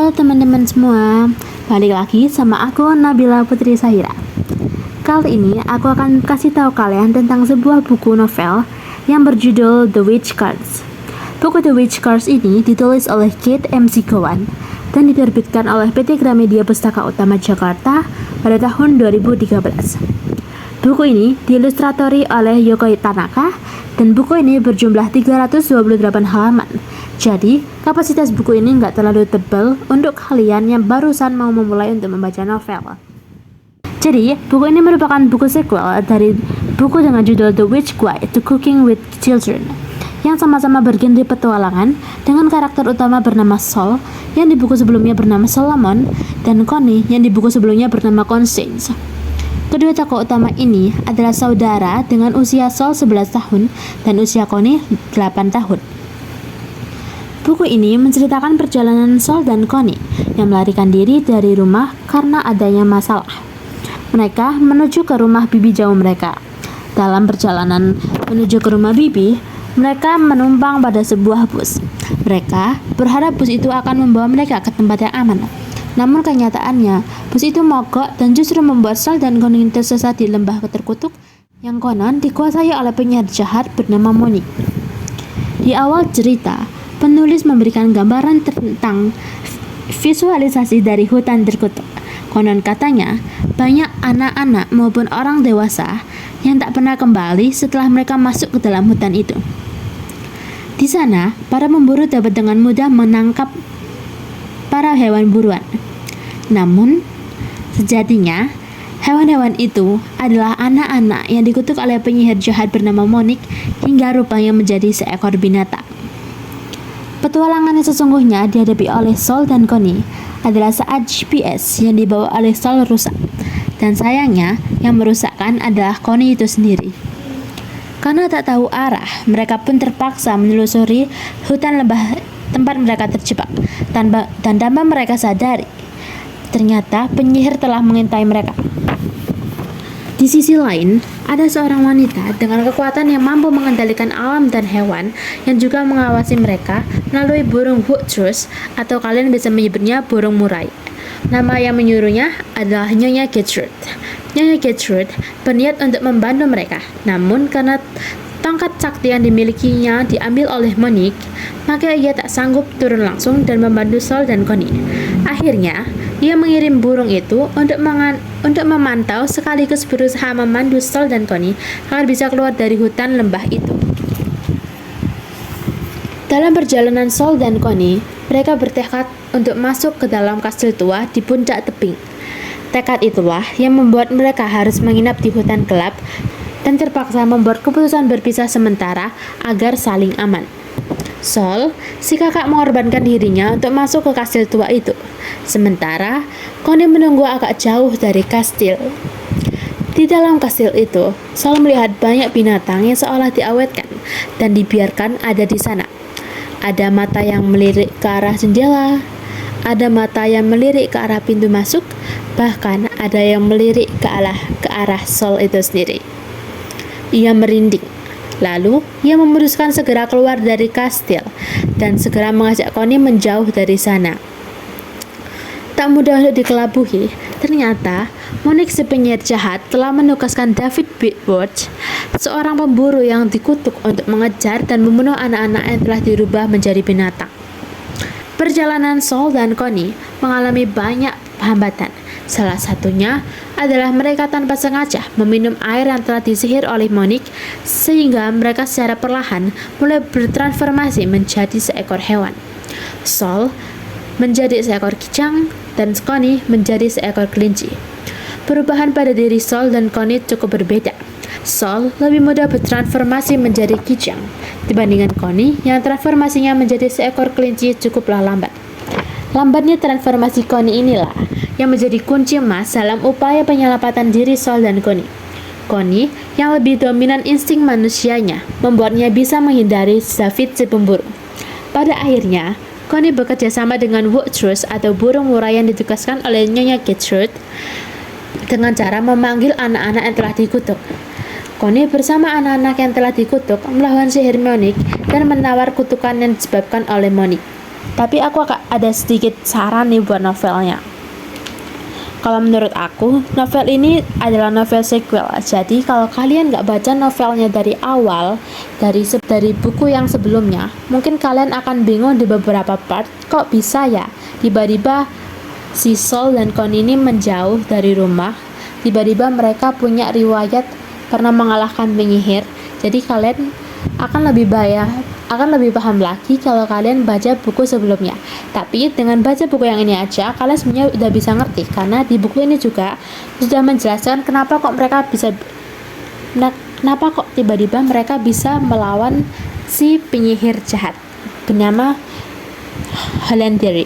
Halo teman-teman semua, balik lagi sama aku Nabila Putri Sahira. Kali ini aku akan kasih tahu kalian tentang sebuah buku novel yang berjudul The Witch Cards. Buku The Witch Cards ini ditulis oleh Kate MC Gowan dan diterbitkan oleh PT Gramedia Pustaka Utama Jakarta pada tahun 2013. Buku ini diilustratori oleh Yoko Tanaka dan buku ini berjumlah 328 halaman. Jadi, kapasitas buku ini nggak terlalu tebal untuk kalian yang barusan mau memulai untuk membaca novel. Jadi, buku ini merupakan buku sequel dari buku dengan judul The Witch Guide to Cooking with Children, yang sama-sama bergenre petualangan dengan karakter utama bernama Sol, yang di buku sebelumnya bernama Solomon, dan Connie, yang di buku sebelumnya bernama Constance. Kedua tokoh utama ini adalah saudara dengan usia Sol 11 tahun dan usia Connie 8 tahun. Buku ini menceritakan perjalanan Sol dan Connie yang melarikan diri dari rumah karena adanya masalah. Mereka menuju ke rumah bibi jauh mereka. Dalam perjalanan menuju ke rumah bibi, mereka menumpang pada sebuah bus. Mereka berharap bus itu akan membawa mereka ke tempat yang aman. Namun kenyataannya, bus itu mogok dan justru membuat Sol dan Connie tersesat di lembah terkutuk yang konon dikuasai oleh penyihir jahat bernama Monique. Di awal cerita, penulis memberikan gambaran tentang visualisasi dari hutan terkutuk. Konon katanya, banyak anak-anak maupun orang dewasa yang tak pernah kembali setelah mereka masuk ke dalam hutan itu. Di sana, para pemburu dapat dengan mudah menangkap para hewan buruan. Namun, sejatinya, hewan-hewan itu adalah anak-anak yang dikutuk oleh penyihir jahat bernama Monique hingga rupanya menjadi seekor binatang. Petualangan yang sesungguhnya dihadapi oleh Sol dan Connie adalah saat GPS yang dibawa oleh Sol rusak, dan sayangnya yang merusakkan adalah Connie itu sendiri. Karena tak tahu arah, mereka pun terpaksa menelusuri hutan lembah tempat mereka terjebak, dan tanpa mereka sadari, ternyata penyihir telah mengintai mereka. Di sisi lain, ada seorang wanita dengan kekuatan yang mampu mengendalikan alam dan hewan yang juga mengawasi mereka melalui burung woodthrush atau kalian bisa menyebutnya burung murai. Nama yang menyuruhnya adalah Nyonya Gertrude. Nyonya Gertrude berniat untuk membantu mereka, namun karena tongkat sakti yang dimilikinya diambil oleh Monique, maka ia tak sanggup turun langsung dan membantu Sol dan Connie. Akhirnya, ia mengirim burung itu untuk memantau sekaligus berusaha memandu Sol dan Connie agar bisa keluar dari hutan lembah itu. Dalam perjalanan Sol dan Connie, mereka bertekad untuk masuk ke dalam kastil tua di puncak tebing. Tekad itulah yang membuat mereka harus menginap di hutan gelap dan terpaksa membuat keputusan berpisah sementara agar saling aman. Sol, si kakak mengorbankan dirinya untuk masuk ke kastil tua itu. Sementara, Connie menunggu agak jauh dari kastil. Di dalam kastil itu, Sol melihat banyak binatang yang seolah diawetkan dan dibiarkan ada di sana. Ada mata yang melirik ke arah jendela, ada mata yang melirik ke arah pintu masuk, bahkan ada yang melirik ke arah Sol itu sendiri. Ia merinding. Lalu, ia memutuskan segera keluar dari kastil dan segera mengajak Connie menjauh dari sana. Tak mudah untuk dikelabuhi, ternyata Monique si penyihir jahat telah menugaskan David Whitworth, seorang pemburu yang dikutuk untuk mengejar dan membunuh anak-anak yang telah dirubah menjadi binatang. Perjalanan Sol dan Connie mengalami banyak hambatan. Salah satunya adalah mereka tanpa sengaja meminum air yang telah disihir oleh Monique, sehingga mereka secara perlahan mulai bertransformasi menjadi seekor hewan. Sol menjadi seekor kijang dan Connie menjadi seekor kelinci. Perubahan pada diri Sol dan Connie cukup berbeda. Sol lebih mudah bertransformasi menjadi kijang dibandingkan Connie yang transformasinya menjadi seekor kelinci cukuplah lambat. Lambatnya transformasi Connie inilah yang menjadi kunci emas dalam upaya penyelamatan diri Sol dan Connie. Connie yang lebih dominan insting manusianya membuatnya bisa menghindari David si pemburu. Pada akhirnya, Connie bekerja sama dengan woodthrush atau burung murai yang ditugaskan oleh Nyonya Gertrude dengan cara memanggil anak-anak yang telah dikutuk. Connie bersama anak-anak yang telah dikutuk melawan sihir Monique dan menawar kutukan yang disebabkan oleh Monique. Tapi aku ada sedikit saran nih buat novelnya. Kalau menurut aku, novel ini adalah novel sequel. Jadi kalau kalian nggak baca novelnya dari awal, dari buku yang sebelumnya, mungkin kalian akan bingung di beberapa part, kok bisa ya tiba-tiba si Sol dan Con ini menjauh dari rumah, tiba-tiba mereka punya riwayat pernah mengalahkan penyihir. Jadi kalian akan lebih paham lagi kalau kalian baca buku sebelumnya. Tapi dengan baca buku yang ini aja, kalian sebenarnya udah bisa ngerti, karena di buku ini juga sudah menjelaskan kenapa kok tiba-tiba mereka bisa melawan si penyihir jahat bernama Halandiri.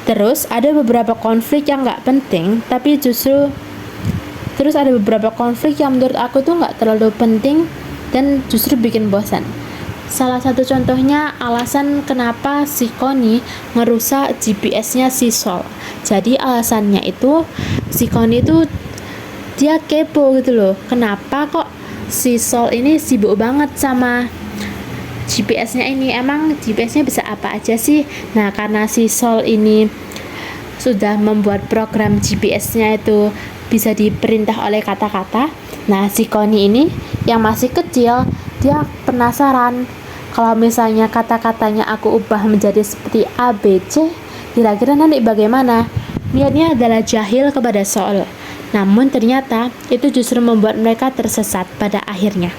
Terus ada beberapa konflik yang nggak penting, terus ada beberapa konflik yang menurut aku tuh nggak terlalu penting dan justru bikin bosan. Salah satu contohnya alasan kenapa si Connie ngerusak GPS-nya si Sol. Jadi alasannya itu si Connie itu dia kepo gitu loh. Kenapa kok si Sol ini sibuk banget sama GPS-nya ini? Emang GPS-nya bisa apa aja sih? Nah, karena si Sol ini sudah membuat program GPS-nya itu bisa diperintah oleh kata-kata. Nah, si Connie ini yang masih kecil, dia penasaran kalau misalnya kata-katanya aku ubah menjadi seperti A, B, C, kira-kira nanti bagaimana? Niatnya adalah jahil kepada Sol. Namun ternyata itu justru membuat mereka tersesat pada akhirnya.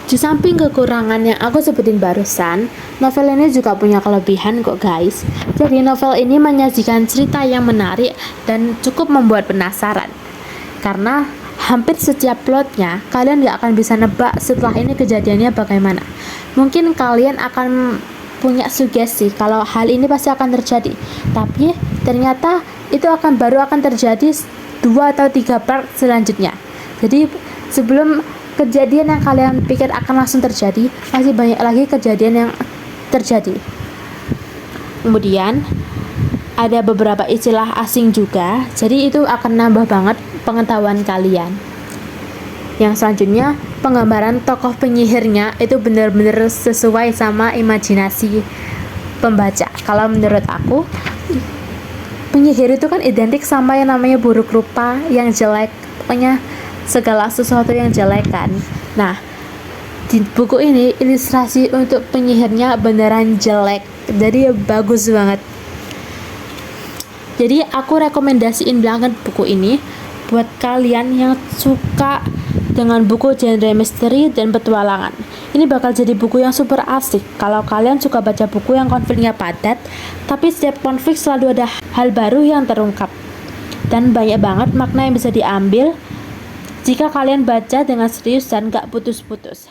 Di samping kekurangan yang aku sebutin barusan, novel ini juga punya kelebihan kok guys. Jadi novel ini menyajikan cerita yang menarik dan cukup membuat penasaran. Karena hampir setiap plotnya, kalian gak akan bisa nebak setelah ini kejadiannya bagaimana. Mungkin kalian akan punya sugesti kalau hal ini pasti akan terjadi. Tapi ternyata itu baru akan terjadi 2 atau 3 part selanjutnya. Jadi sebelum kejadian yang kalian pikir akan langsung terjadi, masih banyak lagi kejadian yang terjadi. Kemudian ada beberapa istilah asing juga, jadi itu akan nambah banget pengetahuan kalian. Yang selanjutnya, penggambaran tokoh penyihirnya itu benar-benar sesuai sama imajinasi pembaca. Kalau menurut aku, penyihir itu kan identik sama yang namanya buruk rupa, yang jelek, pokoknya segala sesuatu yang jelek kan. Nah, di buku ini ilustrasi untuk penyihirnya beneran jelek, jadi bagus banget. Jadi aku rekomendasiin banget buku ini buat kalian yang suka dengan buku genre misteri dan petualangan. Ini bakal jadi buku yang super asik kalau kalian suka baca buku yang konfliknya padat, tapi setiap konflik selalu ada hal baru yang terungkap. Dan banyak banget makna yang bisa diambil jika kalian baca dengan serius dan gak putus-putus.